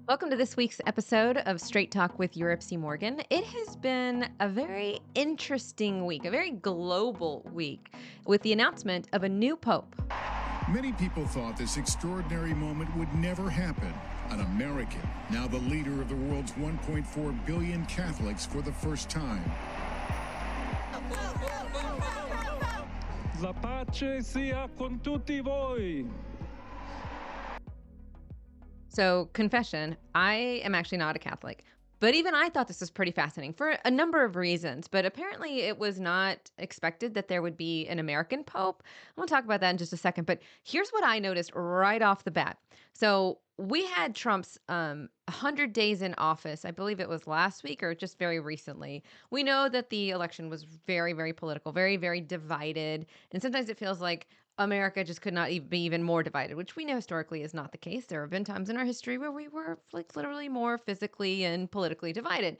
Welcome to this week's episode of Straight Talk with Yuripzy Morgan. It has been a very interesting week, a very global week, with the announcement of a new pope. Many people thought this extraordinary moment would never happen. An American, now the leader of the world's 1.4 billion Catholics for the first time. La pace sia con tutti voi. So, confession, I am actually not a Catholic. But even I thought this was pretty fascinating for a number of reasons. But apparently, it was not expected that there would be an American pope. I want to talk about that in just a second. But here's what I noticed right off the bat. So, we had Trump's 100 days in office. I believe it was last week or just very recently. We know that the election was very, very political, very, very divided. And sometimes it feels like America just could not be even more divided, which we know historically is not the case. There have been times in our history where we were like literally more physically and politically divided.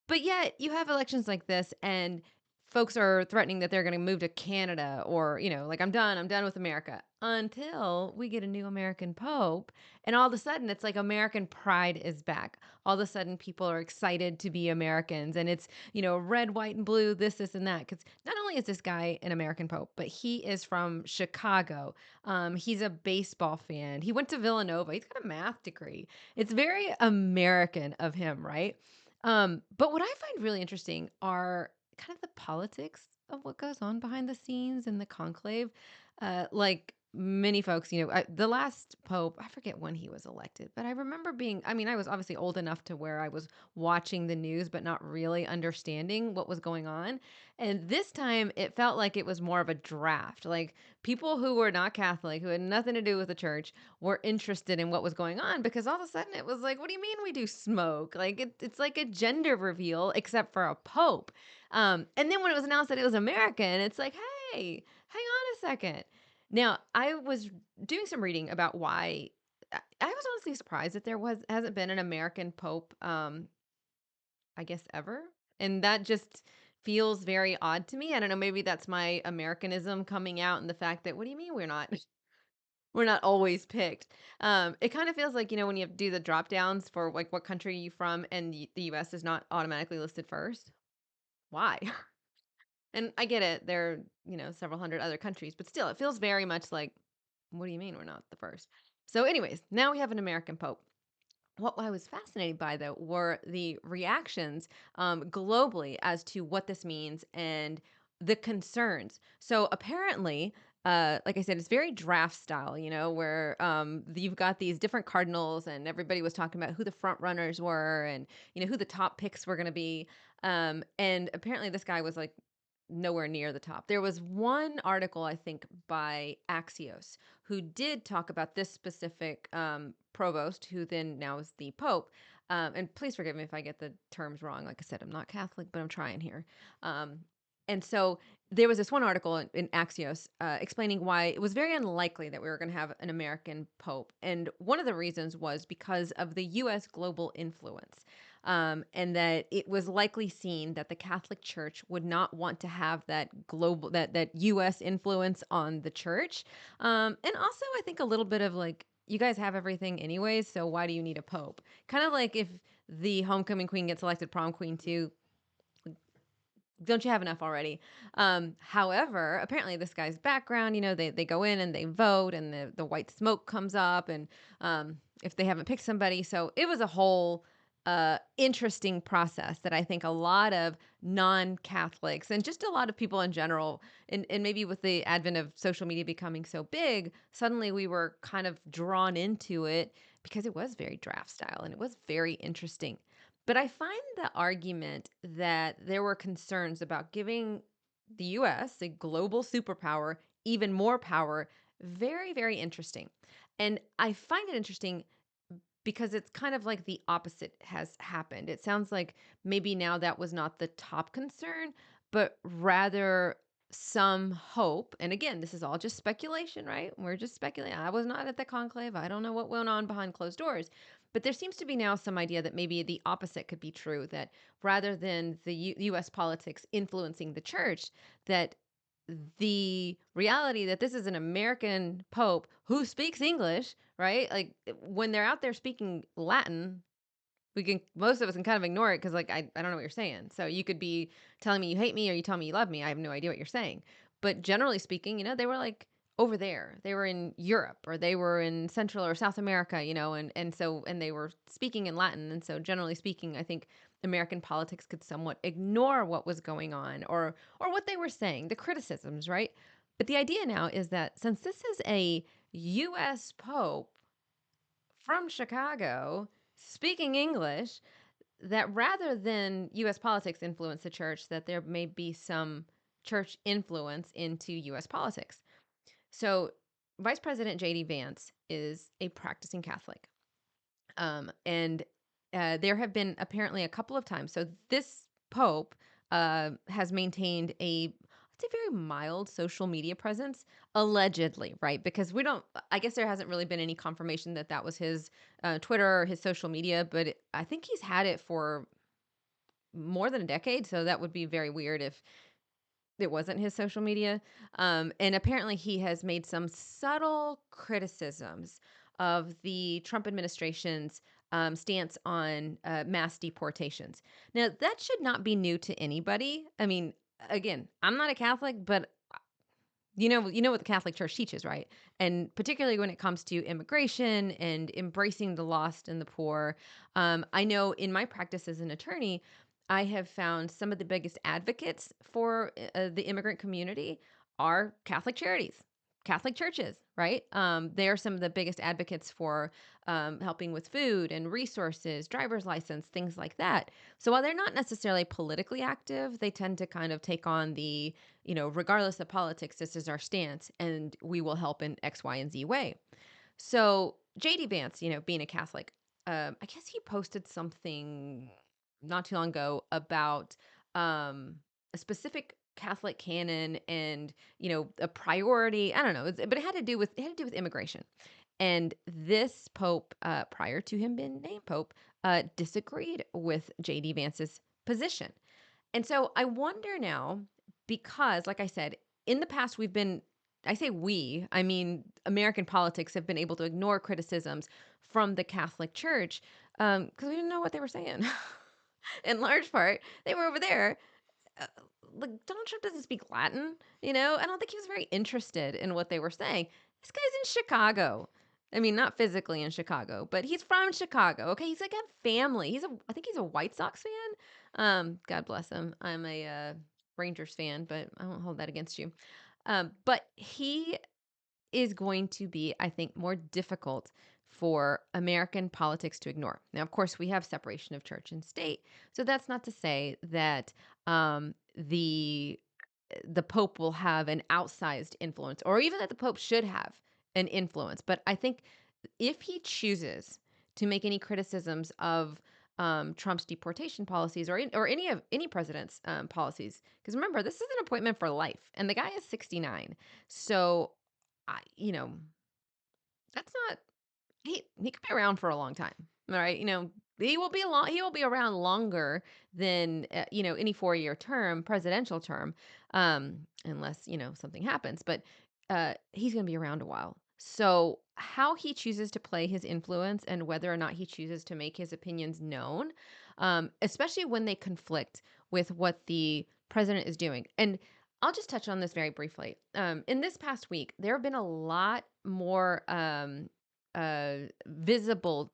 But yet you have elections like this and folks are threatening that they're going to move to Canada or, like I'm done with America until we get a new American pope. And all of a sudden it's like American pride is back. All of a sudden people are excited to be Americans and it's, red, white and blue, this and that. Cuz not only is this guy an American pope, but he is from Chicago. He's a baseball fan. He went to Villanova. He's got a math degree. It's very American of him, right? But what I find really interesting are kind of the politics of what goes on behind the scenes in the conclave. Like many folks, the last pope, I forget when he was elected, but I remember I was obviously old enough to where I was watching the news, but not really understanding what was going on. And this time it felt like it was more of a draft. Like people who were not Catholic, who had nothing to do with the church, were interested in what was going on because all of a sudden it was like, what do you mean we do smoke? Like it's like a gender reveal, except for a pope. And then when it was announced that it was American, it's like, hey, hang on a second. Now, I was doing some reading about why. I was honestly surprised that there hasn't been an American pope, I guess ever, and that just feels very odd to me. I don't know, maybe that's my Americanism coming out, and the fact that what do you mean we're not we're not always picked. It kind of feels like, when you do the drop downs for like what country are you from and the US is not automatically listed first. Why? And I get it. There are, several hundred other countries, but still it feels very much like what do you mean we're not the first? So anyways, now we have an American pope. What I was fascinated by, though, were the reactions globally as to what this means and the concerns. So apparently, like I said, it's very draft style, where you've got these different cardinals, and everybody was talking about who the front runners were, and who the top picks were going to be. And apparently, this guy was like nowhere near the top. There was one article, I think, by Axios, who did talk about this specific provost, who then now is the Pope. And please forgive me if I get the terms wrong. Like I said, I'm not Catholic, but I'm trying here. Um, and so there was this one article in Axios explaining why it was very unlikely that we were going to have an American Pope. And one of the reasons was because of the U.S. global influence. And that it was likely seen that the Catholic Church would not want to have that global that U.S. influence on the church, and also I think a little bit of like you guys have everything anyways, so why do you need a pope? Kind of like if the homecoming queen gets elected prom queen too. Don't you have enough already? However, apparently this guy's background, they go in and they vote and the white smoke comes up and if they haven't picked somebody. So it was a whole interesting process that I think a lot of non-Catholics and just a lot of people in general, and maybe with the advent of social media becoming so big, suddenly we were kind of drawn into it because it was very draft style and it was very interesting. But I find the argument that there were concerns about giving the US, a global superpower, even more power very, very interesting. And I find it interesting because it's kind of like the opposite has happened. It sounds like maybe now that was not the top concern, but rather some hope. And again, this is all just speculation, right? We're just speculating. I was not at the conclave. I don't know what went on behind closed doors. But there seems to be now some idea that maybe the opposite could be true, that rather than the US politics influencing the church, that the reality that this is an American pope who speaks English, right? Like when they're out there speaking Latin, we can most of us can kind of ignore it because like I don't know what you're saying. So you could be telling me you hate me or you tell me you love me. I have no idea what you're saying. But generally speaking, they were like over there. They were in Europe or they were in Central or South America, and they were speaking in Latin. And so generally speaking, I think American politics could somewhat ignore what was going on or what they were saying, the criticisms, right? But the idea now is that since this is a US Pope from Chicago speaking English, that rather than US politics influence the church, that there may be some church influence into US politics. So, Vice President JD Vance is a practicing Catholic. And there have been apparently a couple of times. So, this Pope has maintained I'd say, very mild social media presence, allegedly, right? Because I guess there hasn't really been any confirmation that that was his Twitter or his social media, but I think he's had it for more than a decade. So that would be very weird if it wasn't his social media. And apparently, he has made some subtle criticisms of the Trump administration's stance on mass deportations. Now, that should not be new to anybody. I mean, again, I'm not a Catholic, but you know what the Catholic Church teaches, right? And particularly when it comes to immigration and embracing the lost and the poor. I know in my practice as an attorney, I have found some of the biggest advocates for the immigrant community are Catholic charities, Catholic churches, right? They are some of the biggest advocates for helping with food and resources, driver's license, things like that. So while they're not necessarily politically active, they tend to kind of take on regardless of politics, this is our stance and we will help in X, Y, and Z way. So JD Vance, being a Catholic, I guess he posted something not too long ago about um, a specific Catholic canon and a priority. I don't know, but it had to do with immigration. And this pope, prior to him being named pope, disagreed with JD Vance's position. And so I wonder now, because, like I said, in the past, I say we, I mean, American politics have been able to ignore criticisms from the Catholic Church because we didn't know what they were saying. In large part, they were over there uh, like Donald Trump doesn't speak Latin, I don't think he was very interested in what they were saying. This guy's in Chicago. I mean, not physically in Chicago, but he's from Chicago. Okay, he's like got family. I think he's a White Sox fan. God bless him. I'm a Rangers fan, but I won't hold that against you. But he is going to be, I think, more difficult for American politics to ignore. Now, of course, we have separation of church and state, so that's not to say that the Pope will have an outsized influence, or even that the Pope should have an influence. But I think if he chooses to make any criticisms of Trump's deportation policies or any president's policies, because remember, this is an appointment for life, and the guy is 69. So I you know, that's not he could be around for a long time. All right, he will be around longer than any 4-year term, presidential term, unless something happens. But he's going to be around a while. So how he chooses to play his influence and whether or not he chooses to make his opinions known, especially when they conflict with what the president is doing. And I'll just touch on this very briefly. In this past week, there have been a lot more visible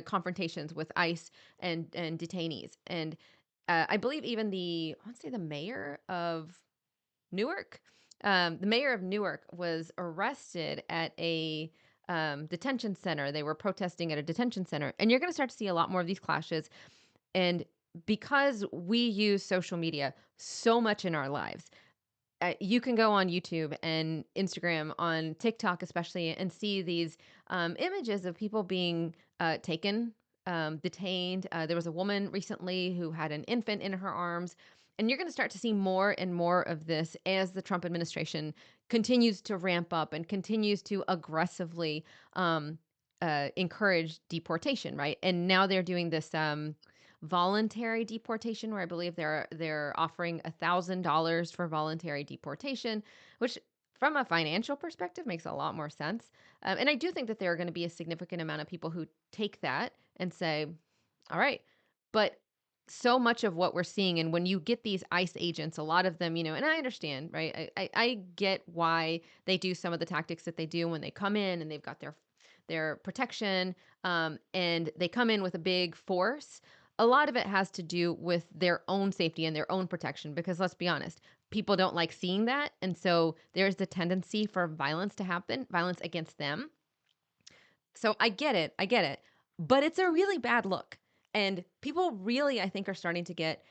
confrontations with ICE and detainees. And I believe even I want to say the mayor of Newark, the mayor of Newark was arrested at a detention center. They were protesting at a detention center, and you're going to start to see a lot more of these clashes. And because we use social media so much in our lives, you can go on YouTube and Instagram, on TikTok especially, and see these images of people being taken, detained. There was a woman recently who had an infant in her arms. And you're going to start to see more and more of this as the Trump administration continues to ramp up and continues to aggressively encourage deportation, right? And now they're doing this. voluntary deportation, where I believe they're offering $1,000 for voluntary deportation, which from a financial perspective makes a lot more sense. And I do think that there are going to be a significant amount of people who take that and say, all right. But so much of what we're seeing, and when you get these ICE agents, a lot of them, and I understand, right? I get why they do some of the tactics that they do when they come in and they've got their protection, and they come in with a big force. A lot of it has to do with their own safety and their own protection, because let's be honest, people don't like seeing that. And so there's the tendency for violence to happen, violence against them. So I get it. I get it. But it's a really bad look. And people really, I think, are starting to get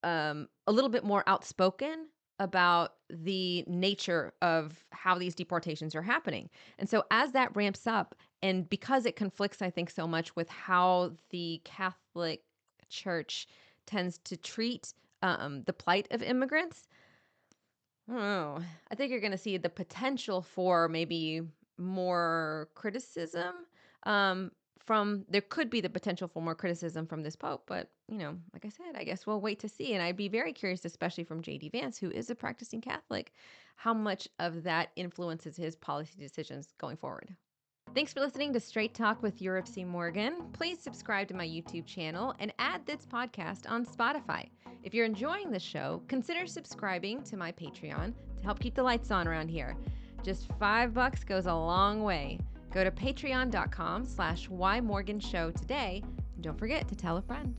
a little bit more outspoken about the nature of how these deportations are happening. And so as that ramps up, and because it conflicts, I think, so much with how the Catholic Church tends to treat the plight of immigrants, oh, I think you're going to see the potential for maybe more criticism. Um, there could be the potential for more criticism from this pope, but like I said, I guess we'll wait to see. And I'd be very curious, especially from JD Vance, who is a practicing Catholic, how much of that influences his policy decisions going forward. Thanks for listening to Straight Talk with Yuripzy Morgan. Please subscribe to my YouTube channel and add this podcast on Spotify. If you're enjoying the show, consider subscribing to my Patreon to help keep the lights on around here. Just $5 goes a long way. Go to patreon.com/whymorganshow today, and don't forget to tell a friend.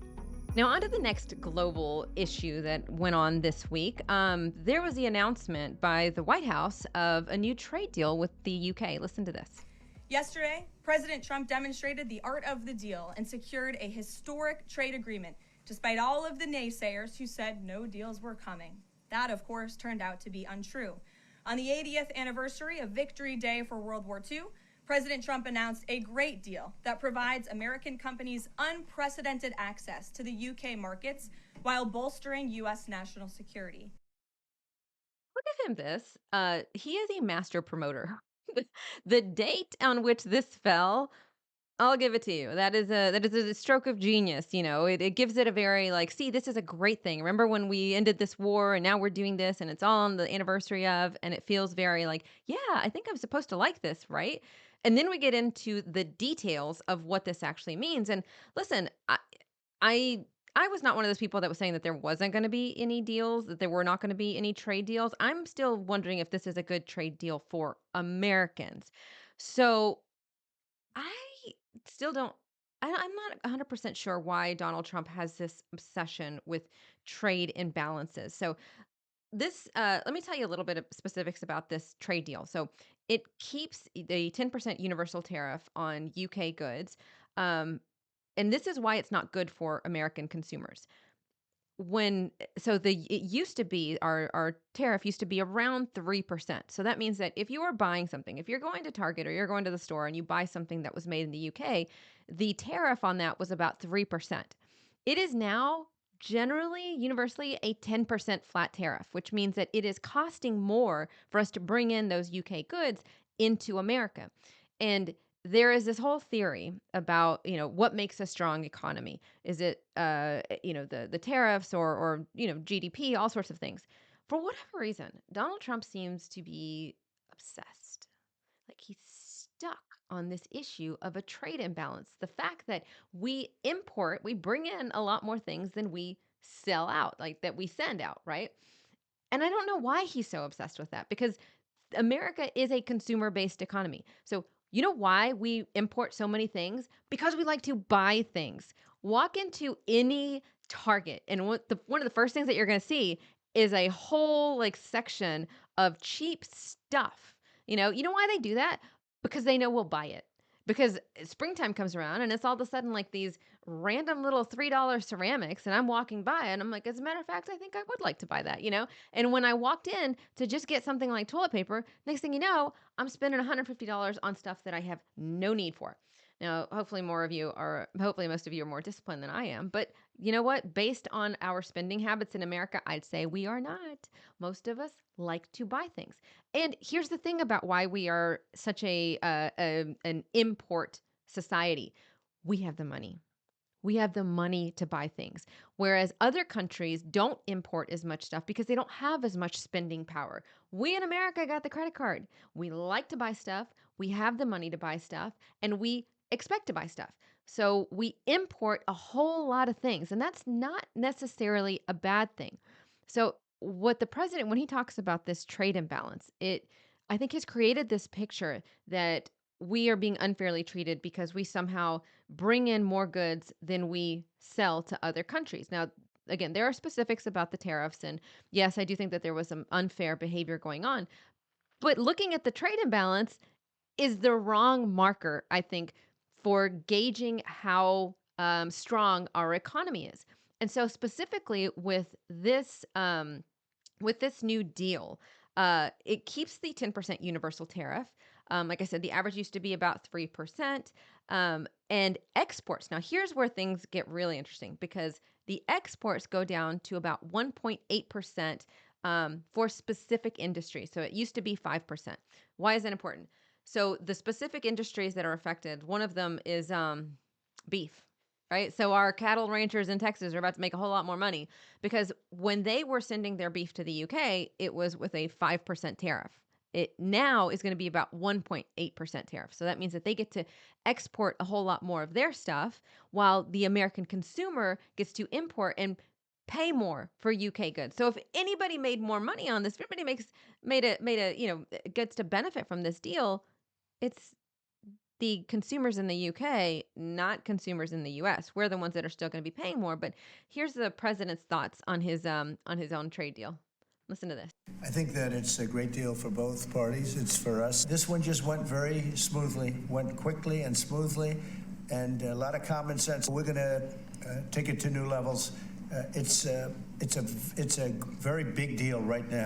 Now, on to the next global issue that went on this week. There was the announcement by the White House of a new trade deal with the UK. Listen to this. Yesterday, President Trump demonstrated the art of the deal and secured a historic trade agreement, despite all of the naysayers who said no deals were coming. That, of course, turned out to be untrue. On the 80th anniversary of Victory Day for World War II, President Trump announced a great deal that provides American companies unprecedented access to the UK markets while bolstering U.S. national security. Look at him, this. He is a master promoter. The date on which this fell, I'll give it to you. That is a stroke of genius. It gives it a very like, see, this is a great thing. Remember when we ended this war and now we're doing this and it's all on the anniversary of, and it feels very like, yeah, I think I'm supposed to like this, right? And then we get into the details of what this actually means. And listen, I I was not one of those people that was saying that there wasn't going to be any deals, that there were not going to be any trade deals. I'm still wondering if this is a good trade deal for Americans. So I still don't. I'm not 100% sure why Donald Trump has this obsession with trade imbalances. So let me tell you a little bit of specifics about this trade deal. So it keeps the 10% universal tariff on UK goods. Um, and this is why it's not good for American consumers. It used to be, our tariff used to be around 3%. So that means that if you are buying something, if you're going to Target or you're going to the store and you buy something that was made in the UK, the tariff on that was about 3%. It is now generally universally a 10% flat tariff, which means that it is costing more for us to bring in those UK goods into America. And there is this whole theory about, what makes a strong economy. Is it, the tariffs, or GDP, all sorts of things. For whatever reason, Donald Trump seems to be obsessed. Like he's stuck on this issue of a trade imbalance. The fact that we bring in a lot more things than we sell out, like that we send out, right? And I don't know why he's so obsessed with that, because America is a consumer based economy. So, you know why we import so many things? Because we like to buy things. Walk into any Target, and one of the first things that you're going to see is a whole like section of cheap stuff. You know why they do that? Because they know we'll buy it. Because springtime comes around and it's all of a sudden like these random little $3 ceramics, and I'm walking by and I'm like, as a matter of fact, I think I would like to buy that. And when I walked in to just get something like toilet paper, next thing you know, I'm spending $150 on stuff that I have no need for. Now, hopefully most of you are more disciplined than I am. But you know what? Based on our spending habits in America, I'd say we are not. Most of us like to buy things. And here's the thing about why we are such an import society. We have the money. We have the money to buy things. Whereas other countries don't import as much stuff because they don't have as much spending power. We in America got the credit card. We like to buy stuff. We have the money to buy stuff and we expect to buy stuff. So we import a whole lot of things, and that's not necessarily a bad thing. So what the president, when he talks about this trade imbalance, it I think has created this picture that we are being unfairly treated because we somehow bring in more goods than we sell to other countries. Now, again, there are specifics about the tariffs. And yes, I do think that there was some unfair behavior going on. But looking at the trade imbalance is the wrong marker, I think, for gauging how strong our economy is. And so, specifically with this new deal, it keeps the 10% universal tariff. Like I said, the average used to be about 3%. And exports. Now, here's where things get really interesting because the exports go down to about 1.8% for specific industries. So it used to be 5%. Why is that important? So the specific industries that are affected, one of them is beef, right? So our cattle ranchers in Texas are about to make a whole lot more money because when they were sending their beef to the UK, it was with a 5% tariff. It now is going to be about 1.8% tariff. So that means that they get to export a whole lot more of their stuff while the American consumer gets to import and pay more for UK goods. So if anybody made more money on this, if everybody gets to benefit from this deal, it's the consumers in the UK, not consumers in the US. We're the ones that are still going to be paying more. But here's the president's thoughts on his own trade deal. Listen to this. I think that it's a great deal for both parties. It's for us. This one just went very smoothly, went quickly and smoothly, and a lot of common sense. We're going to take it to new levels. It's a very big deal right now.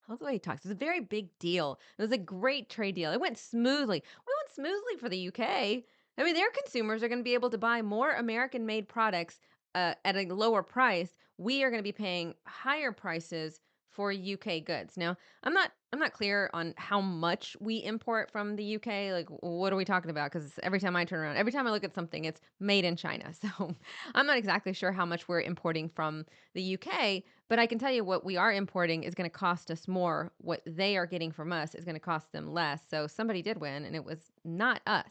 I love the way he talks. It's a very big deal. It was a great trade deal. It went smoothly. We went smoothly for the UK. I mean, their consumers are going to be able to buy more American-made products at a lower price. We are going to be paying higher prices for UK goods. Now, I'm not clear on how much we import from the UK. Like, what are we talking about? Because every time I turn around, every time I look at something, it's made in China. So I'm not exactly sure how much we're importing from the UK. But I can tell you what we are importing is going to cost us more. What they are getting from us is going to cost them less. So somebody did win, and it was not us.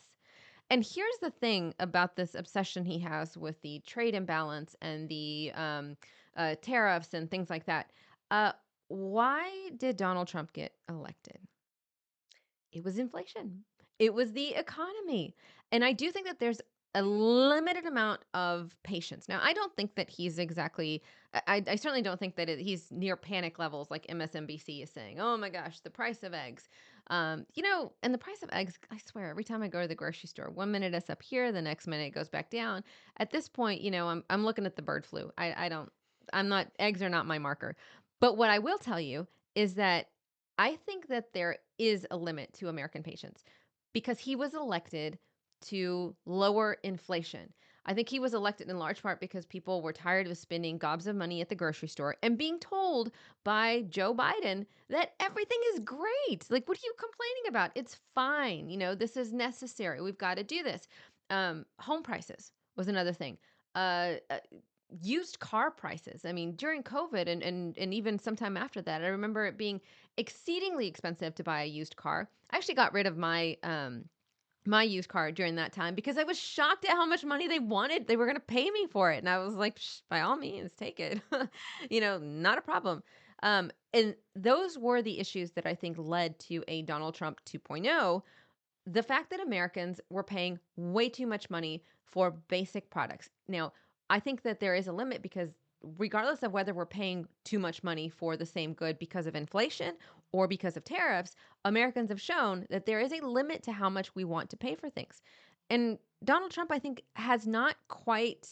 And here's the thing about this obsession he has with the trade imbalance and the tariffs and things like that. Uh, why did Donald Trump get elected? It was inflation. It was the economy. And I do think that there's a limited amount of patience. Now, I don't think that he's exactly, I certainly don't think that he's near panic levels like MSNBC is saying. Oh my gosh, the price of eggs. And the price of eggs, I swear, every time I go to the grocery store, 1 minute it's up here, the next minute it goes back down. At this point, I'm looking at the bird flu. I'm not, eggs are not my marker. But what I will tell you is that I think that there is a limit to American patience because he was elected to lower inflation. I think he was elected in large part because people were tired of spending gobs of money at the grocery store and being told by Joe Biden that everything is great. Like, what are you complaining about? It's fine. This is necessary. We've got to do this. Home prices was another thing. Used car prices. I mean, during COVID and even sometime after that, I remember it being exceedingly expensive to buy a used car. I actually got rid of my used car during that time because I was shocked at how much money they wanted. They were going to pay me for it. And I was like, by all means, take it. Not a problem. And those were the issues that I think led to a Donald Trump 2.0. The fact that Americans were paying way too much money for basic products. Now, I think that there is a limit because regardless of whether we're paying too much money for the same good because of inflation or because of tariffs, Americans have shown that there is a limit to how much we want to pay for things. And Donald Trump, I think, has not quite.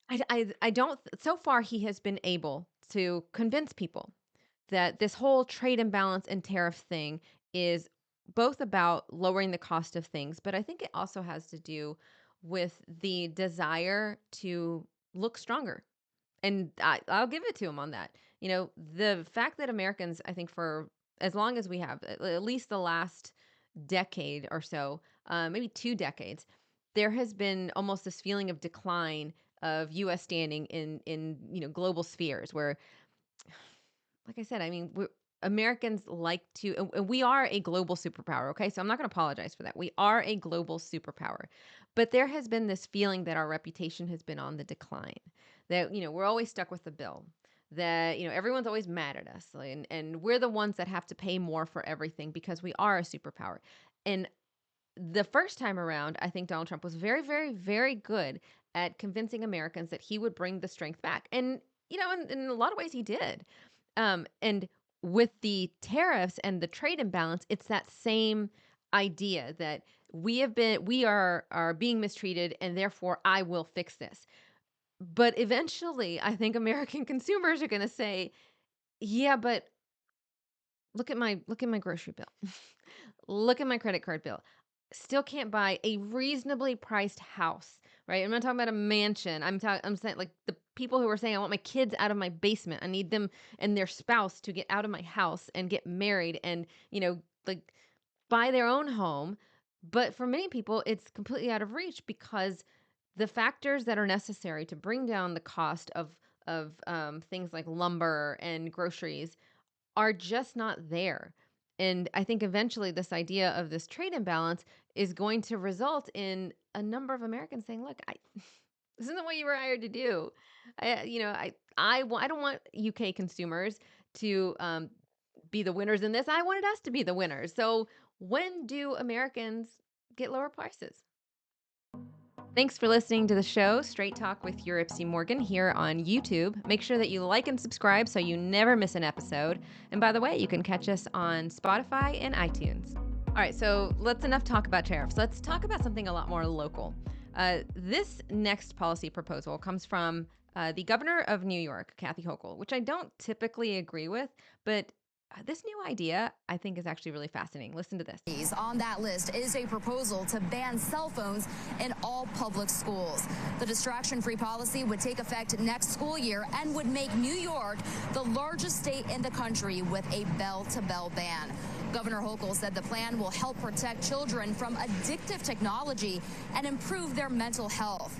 I don't. So far, he has been able to convince people that this whole trade imbalance and tariff thing is both about lowering the cost of things, but I think it also has to do with the desire to look stronger. And I'll give it to him on that. The fact that Americans, I think for as long as we have, at least the last decade or so, maybe 2 decades, there has been almost this feeling of decline of U.S. standing in global spheres where, like I said, I mean, Americans like to, and we are a global superpower. Okay, so I'm not going to apologize for that. We are a global superpower, but there has been this feeling that our reputation has been on the decline. That we're always stuck with the bill. That everyone's always mad at us, and we're the ones that have to pay more for everything because we are a superpower. And the first time around, I think Donald Trump was very, very, very good at convincing Americans that he would bring the strength back. And, in a lot of ways, he did. And with the tariffs and the trade imbalance, it's that same idea that we are being mistreated, and therefore I will fix this. But eventually, I think American consumers are going to say, yeah, but look at my grocery bill. Look at my credit card bill. Still can't buy a reasonably priced house, right? I'm not talking about a mansion. I'm saying like the people who are saying I want my kids out of my basement. I need them and their spouse to get out of my house and get married and, like buy their own home. But for many people, it's completely out of reach because the factors that are necessary to bring down the cost of things like lumber and groceries are just not there. And I think eventually this idea of this trade imbalance is going to result in a number of Americans saying, "Look, this isn't what you were hired to do. I don't want UK consumers to be the winners in this. I wanted us to be the winners. So when do Americans get lower prices?" Thanks for listening to the show, Straight Talk with Yuripzy Morgan, here on YouTube. Make sure that you like and subscribe so you never miss an episode. And by the way, you can catch us on Spotify and iTunes. All right, so let's enough talk about tariffs. Let's talk about something a lot more local. This next policy proposal comes from the governor of New York, Kathy Hochul, which I don't typically agree with, but this new idea I think is actually really fascinating. Listen to this. On that list is a proposal to ban cell phones in all public schools. The distraction-free policy would take effect next school year and would make New York the largest state in the country with a bell-to-bell ban. Governor Hochul said the plan will help protect children from addictive technology and improve their mental health.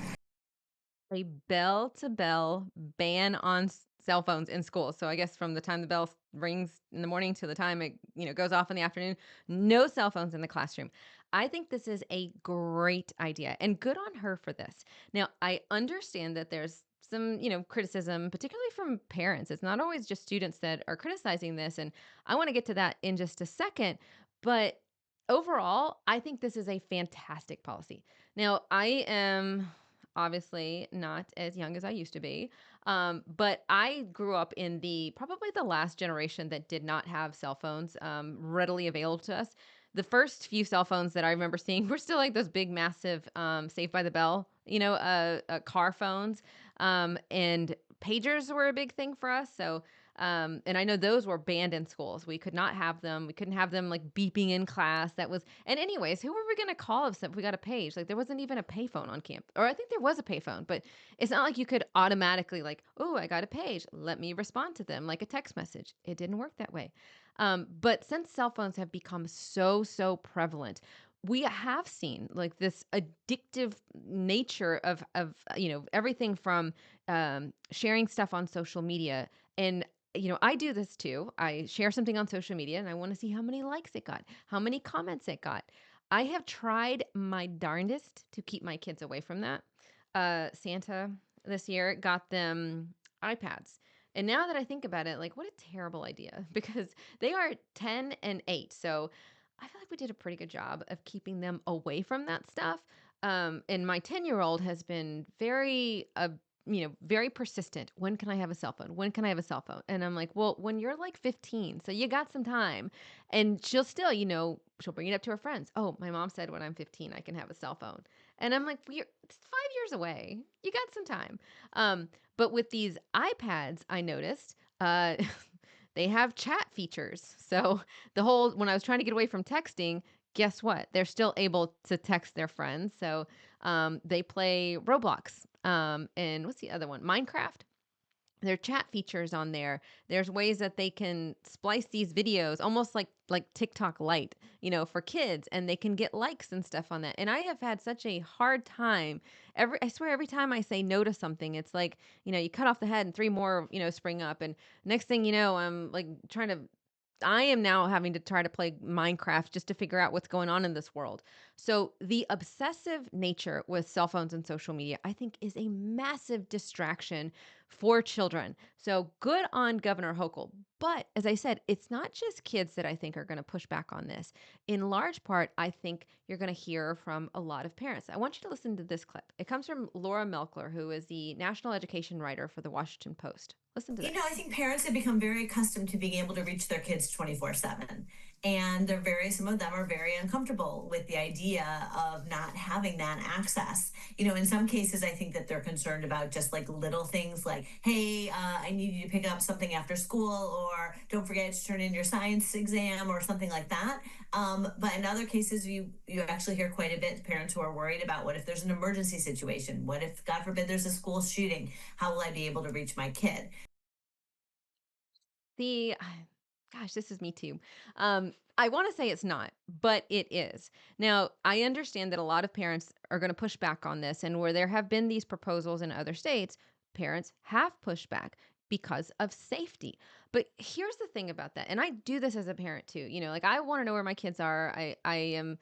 A bell to bell ban on cell phones in school. So I guess from the time the bell rings in the morning to the time it goes off in the afternoon, no cell phones in the classroom. I think this is a great idea and good on her for this. Now, I understand that there's some, criticism, particularly from parents. It's not always just students that are criticizing this, and I want to get to that in just a second, but overall, I think this is a fantastic policy. Now, I am obviously not as young as I used to be. But I grew up in probably the last generation that did not have cell phones readily available to us. The first few cell phones that I remember seeing were still like those big, massive Saved by the Bell, car phones. And pagers were a big thing for us. So, and I know those were banned in schools. We could not have them. We couldn't have them like beeping in class. And anyways, who were we going to call if we got a page? Like there wasn't even a payphone on camp, or I think there was a payphone, but it's not like you could automatically like, oh, I got a page. Let me respond to them like a text message. It didn't work that way. But since cell phones have become so prevalent, we have seen like this addictive nature of everything from sharing stuff on social media. And I do this too. I share something on social media and I want to see how many likes it got, how many comments it got. I have tried my darndest to keep my kids away from that. Santa this year got them iPads. And now that I think about it, like what a terrible idea because they are 10 and 8. So I feel like we did a pretty good job of keeping them away from that stuff. And my 10-year-old has been very persistent. When can I have a cell phone? When can I have a cell phone? And I'm like, well, when you're like 15, so you got some time. And she'll still, she'll bring it up to her friends. Oh, my mom said when I'm 15, I can have a cell phone. And I'm like, it's 5 years away. You got some time. But with these iPads, I noticed, they have chat features. So when I was trying to get away from texting, guess what? They're still able to text their friends. So they play Roblox. And what's the other one? Minecraft. There are chat features on there. There's ways that they can splice these videos almost like TikTok Lite, for kids, and they can get likes and stuff on that. And I have had such a hard time. I swear every time I say no to something, it's like, you cut off the head and three more, spring up, and next thing you know, I'm like trying to I am now having to try to play Minecraft just to figure out what's going on in this world. So, the obsessive nature with cell phones and social media, I think, is a massive distraction for children. So, good on Governor Hochul. But as I said, it's not just kids that I think are going to push back on this. In large part, I think you're going to hear from a lot of parents. I want you to listen to this clip. It comes from Laura Melkler, who is the national education writer for the Washington Post. Listen to this. I think parents have become very accustomed to being able to reach their kids 24/7. And some of them are very uncomfortable with the idea of not having that access. In some cases, I think that they're concerned about just like little things like, hey, I need you to pick up something after school, or don't forget to turn in your science exam, or something like that. But in other cases, you actually hear quite a bit parents who are worried about, what if there's an emergency situation? What if, God forbid, there's a school shooting? How will I be able to reach my kid? The Gosh, this is me too. I want to say it's not, but it is. Now, I understand that a lot of parents are going to push back on this, and where there have been these proposals in other states, parents have pushed back because of safety. But here's the thing about that, and I do this as a parent too. Like I want to know where my kids are. I am,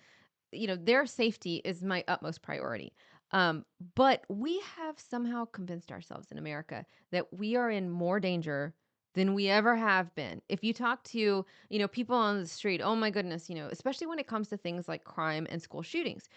their safety is my utmost priority. Um, but we have somehow convinced ourselves in America that we are in more danger than we ever have been. If you talk to, people on the street, oh my goodness, especially when it comes to things like crime and school shootings.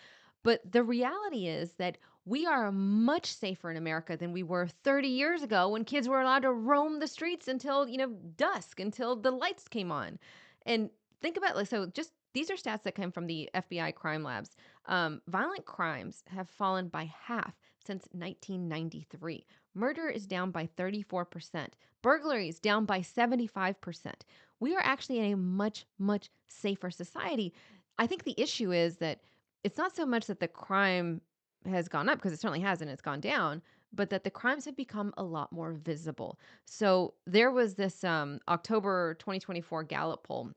But the reality is that we are much safer in America than we were 30 years ago when kids were allowed to roam the streets until, dusk, until the lights came on. And think about like, so just these are stats that come from the FBI crime labs. Violent crimes have fallen by half since 1993. Murder is down by 34%. Burglaries down by 75%. We are actually in a much, much safer society. I think the issue is that it's not so much that the crime has gone up, because it certainly hasn't, it's gone down, but that the crimes have become a lot more visible. So there was this October 2024 Gallup poll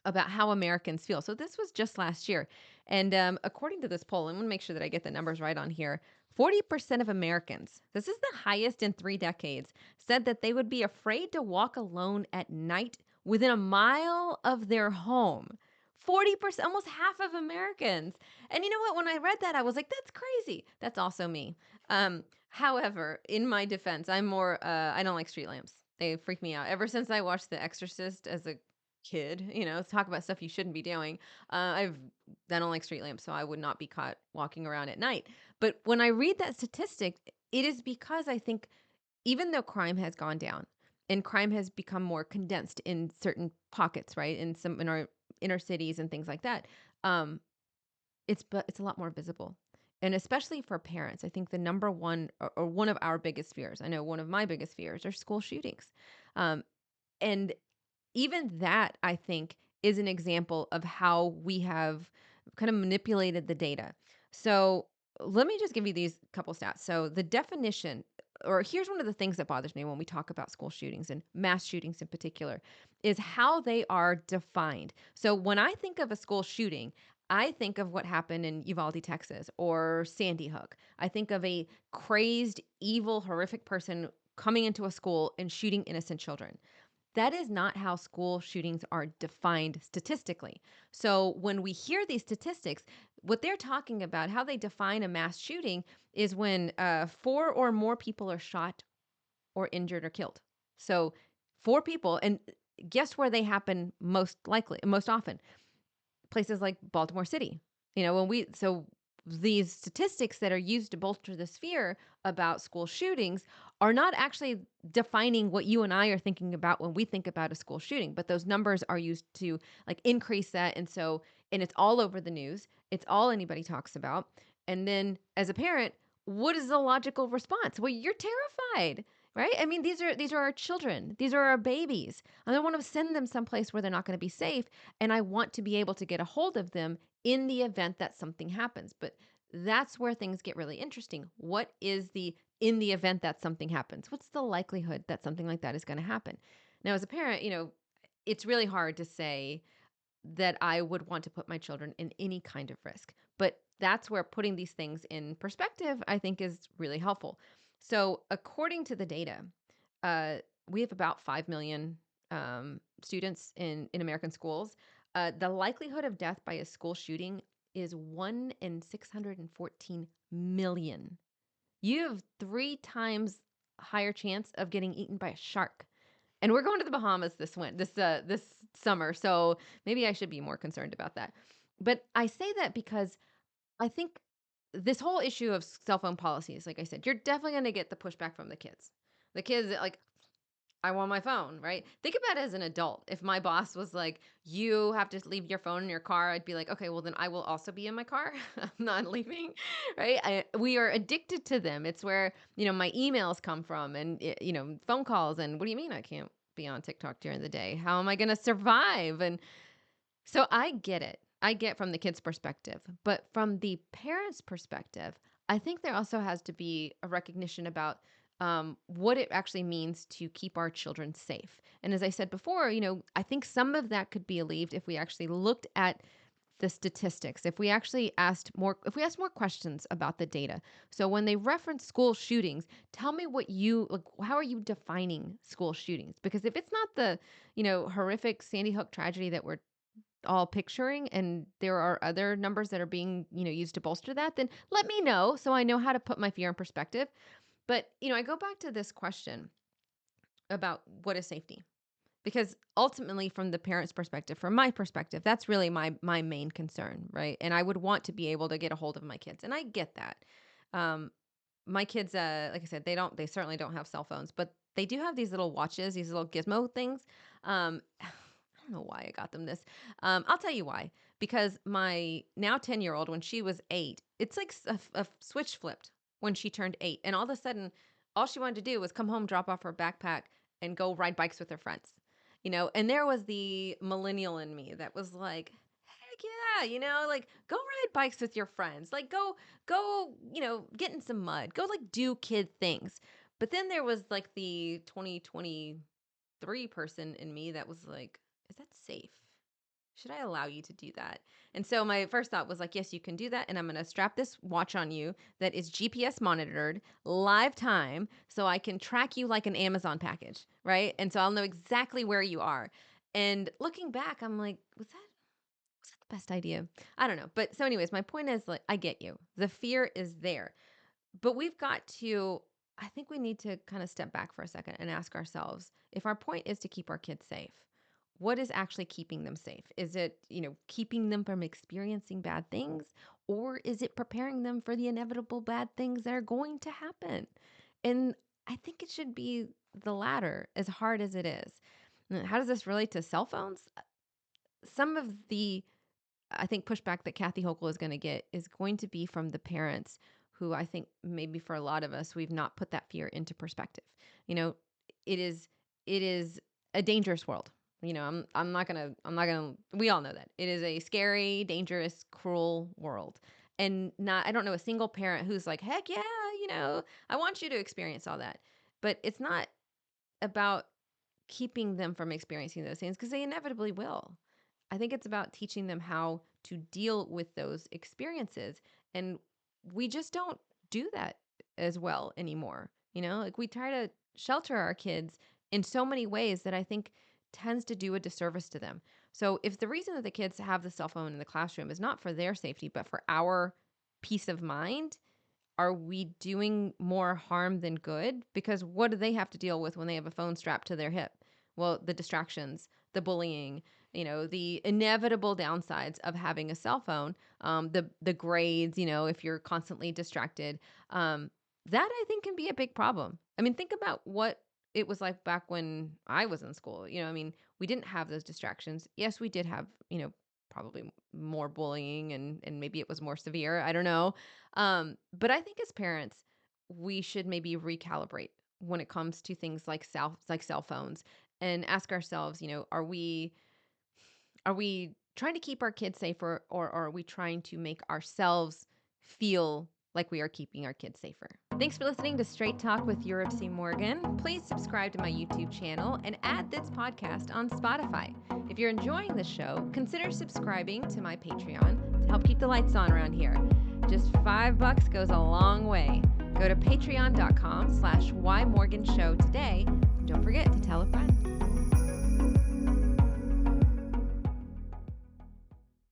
about how Americans feel. So this was just last year. And according to this poll, I'm going to make sure that I get the numbers right on here. 40% of Americans, this is the highest in 3 decades, said that they would be afraid to walk alone at night within a mile of their home. 40%, almost half of Americans. And you know what? When I read that, I was like, that's crazy. That's also me. However, in my defense, I don't like street lamps. They freak me out. Ever since I watched The Exorcist as a kid, talk about stuff you shouldn't be doing. I don't like street lamps, so I would not be caught walking around at night. But when I read that statistic, it is because I think even though crime has gone down and crime has become more condensed in certain pockets, right, in our inner cities and things like that, um, it's a lot more visible. And especially for parents, I think the number one or one of our biggest fears, I know one of my biggest fears, are school shootings. Um, and even that, I think, is an example of how we have kind of manipulated the data. So let me just give you these couple stats. So the definition, or here's one of the things that bothers me when we talk about school shootings and mass shootings in particular, is how they are defined. So when I think of a school shooting, I think of what happened in Uvalde, Texas, or Sandy Hook. I think of a crazed, evil, horrific person coming into a school and shooting innocent children. That is not how school shootings are defined statistically. So when we hear these statistics, what they're talking about, how they define a mass shooting, is when four or more people are shot or injured or killed. So four people, and guess where they happen most often? Places like Baltimore City. These statistics that are used to bolster this fear about school shootings are not actually defining what you and I are thinking about when we think about a school shooting, but those numbers are used to like increase that. And it's all over the news. It's all anybody talks about. And then as a parent, what is the logical response? Well, you're terrified, right? I mean, these are our children. These are our babies. I don't want to send them someplace where they're not going to be safe, and I want to be able to get a hold of them in the event that something happens. But that's where things get really interesting. What is in the event that something happens, what's the likelihood that something like that is going to happen? Now, as a parent, it's really hard to say that I would want to put my children in any kind of risk. But that's where putting these things in perspective, I think, is really helpful. So, according to the data, uh, we have about 5 million students in American schools. The likelihood of death by a school shooting is 1 in 614 million. You have 3 times higher chance of getting eaten by a shark. And we're going to the Bahamas this summer, so maybe I should be more concerned about that. But I say that because I think this whole issue of cell phone policies, like I said, you're definitely going to get the pushback from the kids. The kids like, I want my phone, right? Think about it as an adult. If my boss was like, you have to leave your phone in your car, I'd be like, okay, well, then I will also be in my car. I'm not leaving, right? We are addicted to them. It's where, my emails come from and, phone calls. And what do you mean I can't be on TikTok during the day? How am I going to survive? And so I get it. I get from the kid's perspective, but from the parent's perspective, I think there also has to be a recognition about what it actually means to keep our children safe. And as I said before, I think some of that could be alleviated if we actually looked at the statistics, if we asked more questions about the data. So when they reference school shootings, tell me how are you defining school shootings? Because if it's not the, horrific Sandy Hook tragedy that we're all picturing and there are other numbers that are being used to bolster that, then let me know so I know how to put my fear in perspective. But I go back to this question about what is safety, because ultimately from the parent's perspective, from my perspective, that's really my main concern, right? And I would want to be able to get a hold of my kids, and I get that. um my kids, like I said, they certainly don't have cell phones, but they do have these little watches, these little gizmo things. I don't know why I got them this. I'll tell you why. Because my now 10-year-old, when she was 8, it's like a switch flipped when she turned 8. And all of a sudden, all she wanted to do was come home, drop off her backpack, and go ride bikes with her friends. And there was the millennial in me that was like, heck yeah, like go ride bikes with your friends. Like go, get in some mud. Go like do kid things. But then there was like the 2023 person in me that was like, is that safe? Should I allow you to do that? And so my first thought was like, yes, you can do that. And I'm going to strap this watch on you that is GPS monitored, live time, so I can track you like an Amazon package, right? And so I'll know exactly where you are. And looking back, I'm like, was that the best idea? I don't know. But so anyways, my point is like, I get you. The fear is there. But I think we need to kind of step back for a second and ask ourselves, if our point is to keep our kids safe, what is actually keeping them safe? Is it, keeping them from experiencing bad things? Or is it preparing them for the inevitable bad things that are going to happen? And I think it should be the latter, as hard as it is. How does this relate to cell phones? Some of the I think pushback that Kathy Hochul is going to get is going to be from the parents who, I think maybe for a lot of us, we've not put that fear into perspective. You know, it is it is a dangerous world. I'm not gonna we all know that. It is a scary, dangerous, cruel world. And not I don't know a single parent who's like, heck yeah, I want you to experience all that. But it's not about keeping them from experiencing those things because they inevitably will. I think it's about teaching them how to deal with those experiences. And we just don't do that as well anymore. Like we try to shelter our kids in so many ways that I think tends to do a disservice to them. So if the reason that the kids have the cell phone in the classroom is not for their safety, but for our peace of mind, are we doing more harm than good? Because what do they have to deal with when they have a phone strapped to their hip? Well, the distractions, the bullying, the inevitable downsides of having a cell phone, the grades, if you're constantly distracted, that I think can be a big problem. I mean, think about what it was like back when I was in school. I mean, we didn't have those distractions. Yes, we did have, probably more bullying and maybe it was more severe. I don't know. But I think as parents, we should maybe recalibrate when it comes to things like cell phones and ask ourselves, are we trying to keep our kids safer or are we trying to make ourselves feel like we are keeping our kids safer. Thanks for listening to Straight Talk with Yuripzy Morgan. Please subscribe to my YouTube channel and add this podcast on Spotify. If you're enjoying the show, consider subscribing to my Patreon to help keep the lights on around here. Just $5 goes a long way. Go to patreon.com/whymorganshow today. And don't forget to tell a friend.